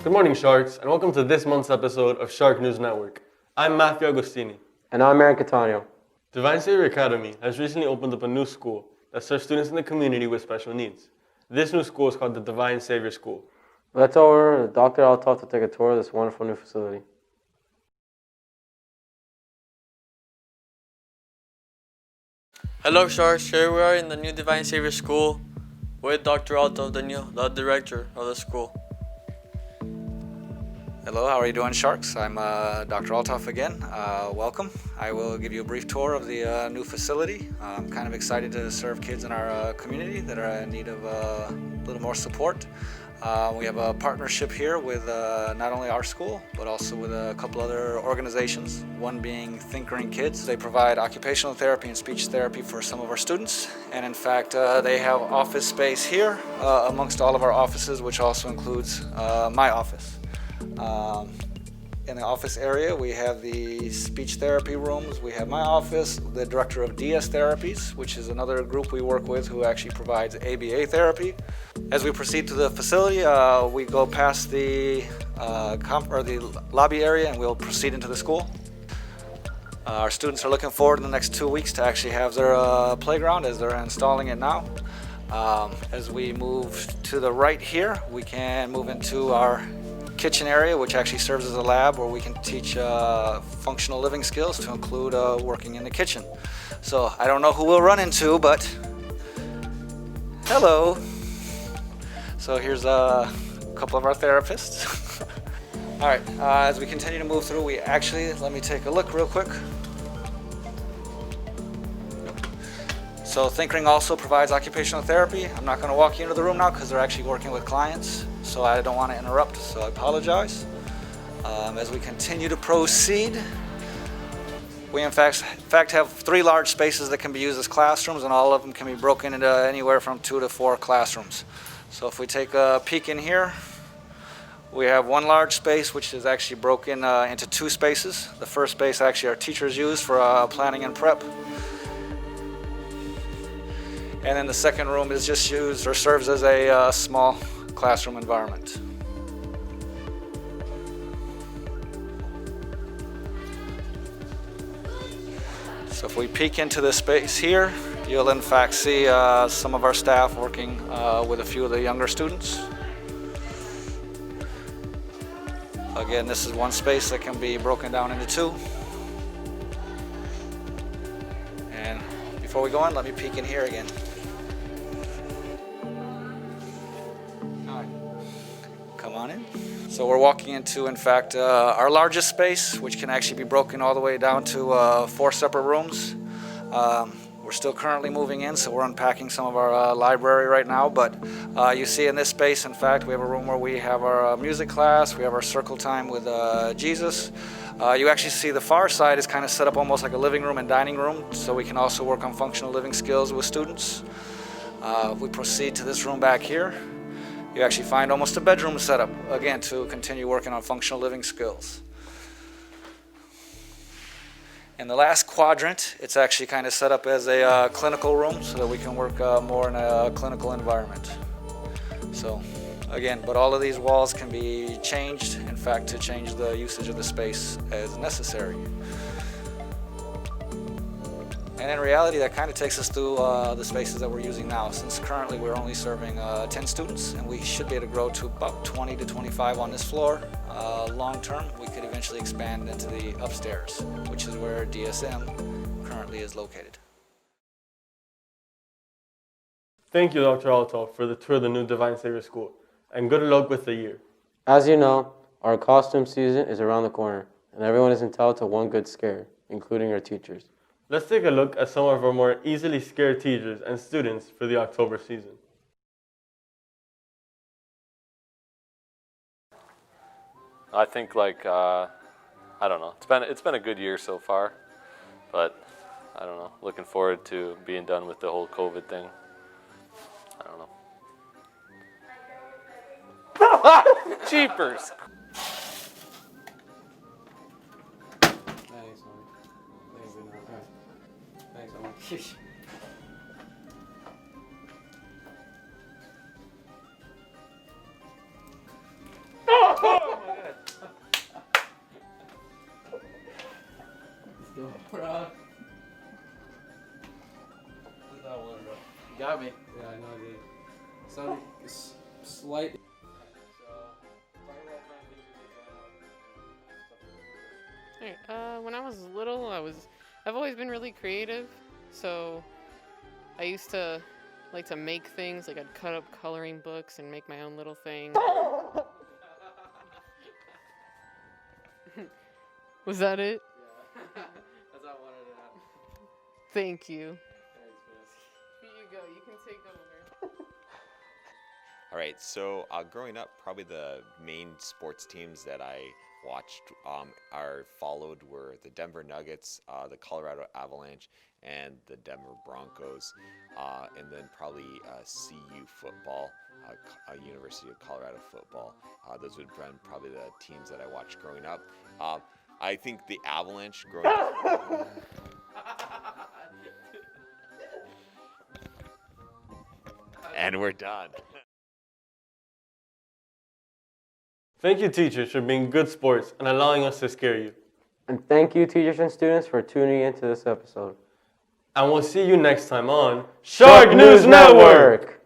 Good morning, Sharks, and welcome to this month's episode of Shark News Network. I'm Matthew Agostini. And I'm Aaron Catania. Divine Savior Academy has recently opened up a new school that serves students in the community with special needs. This new school is called the Divine Savior School. Let's over to Dr. Althoff to take a tour of this wonderful new facility. Hello, Sharks. Here we are in the new Divine Savior School with Dr. Althoff, the director of the school. Hello, how are you doing, Sharks? I'm Dr. Althoff again. Welcome. I will give you a brief tour of the new facility. I'm kind of excited to serve kids in our community that are in need of a little more support. We have a partnership here with not only our school, but also with a couple other organizations, one being Thinkering Kids. They provide occupational therapy and speech therapy for some of our students. And in fact, they have office space here amongst all of our offices, which also includes my office. In the office area, we have the speech therapy rooms. We have my office, the director of DS Therapies, which is another group we work with who actually provides ABA therapy. As we proceed to the facility, we go past the lobby area and we'll proceed into the school. Our students are looking forward in the next 2 weeks to actually have their playground as they're installing it now. As we move to the right here, we can move into our kitchen area, which actually serves as a lab where we can teach functional living skills to include working in the kitchen. So I don't know who we'll run into, but hello. So here's a couple of our therapists. All right, as we continue to move through, let me take a look real quick. So Thinkering also provides occupational therapy. I'm not going to walk you into the room now because they're actually working with clients, so I don't want to interrupt, so I apologize. As we continue to proceed, we in fact have 3 large spaces that can be used as classrooms, and all of them can be broken into anywhere from 2 to 4 classrooms. So if we take a peek in here, we have one large space which is actually broken into 2 spaces. The first space actually our teachers use for planning and prep. And then the second room is just used or serves as a small classroom environment. So if we peek into this space here, you'll in fact see some of our staff working with a few of the younger students. Again, this is one space that can be broken down into 2. And before we go on, let me peek in here again. Come on in. So we're walking into, in fact, our largest space, which can actually be broken all the way down to 4 separate rooms. We're still currently moving in, so we're unpacking some of our library right now. But you see in this space, in fact, we have a room where we have our music class, we have our circle time with Jesus. You actually see the far side is kind of set up almost like a living room and dining room, so we can also work on functional living skills with students. If we proceed to this room back here, you actually find almost a bedroom setup, again, to continue working on functional living skills. In the last quadrant, it's actually kind of set up as a clinical room so that we can work more in a clinical environment. So, again, but all of these walls can be changed, in fact, to change the usage of the space as necessary. And in reality, that kind of takes us through the spaces that we're using now, since currently we're only serving 10 students, and we should be able to grow to about 20 to 25 on this floor. Long term, we could eventually expand into the upstairs, which is where DSM currently is located. Thank you, Dr. Althoff, for the tour of the new Divine Savior School, and good luck with the year. As you know, our costume season is around the corner, and everyone is entitled to one good scare, including our teachers. Let's take a look at some of our more easily scared teachers and students for the October season. I think I don't know. It's been a good year so far, but I don't know. Looking forward to being done with the whole COVID thing. I don't know. Jeepers. Thanks, Got me. Yeah, I know I did. Some slight. Alright, when I was little, I've always been really creative, so I used to like to make things, like I'd cut up coloring books and make my own little thing. Was that it? Yeah. That's how I wanted it happen. Thank you. Thanks, man. Here you go, you can take over. All right, so growing up, probably the main sports teams that I watched are followed were the Denver Nuggets, the Colorado Avalanche, and the Denver Broncos, and then probably CU football, University of Colorado football. Those would have been probably the teams that I watched growing up. I think the Avalanche growing up. And we're done. Thank you, teachers, for being good sports and allowing us to scare you. And thank you, teachers and students, for tuning into this episode. And we'll see you next time on Shark News Network!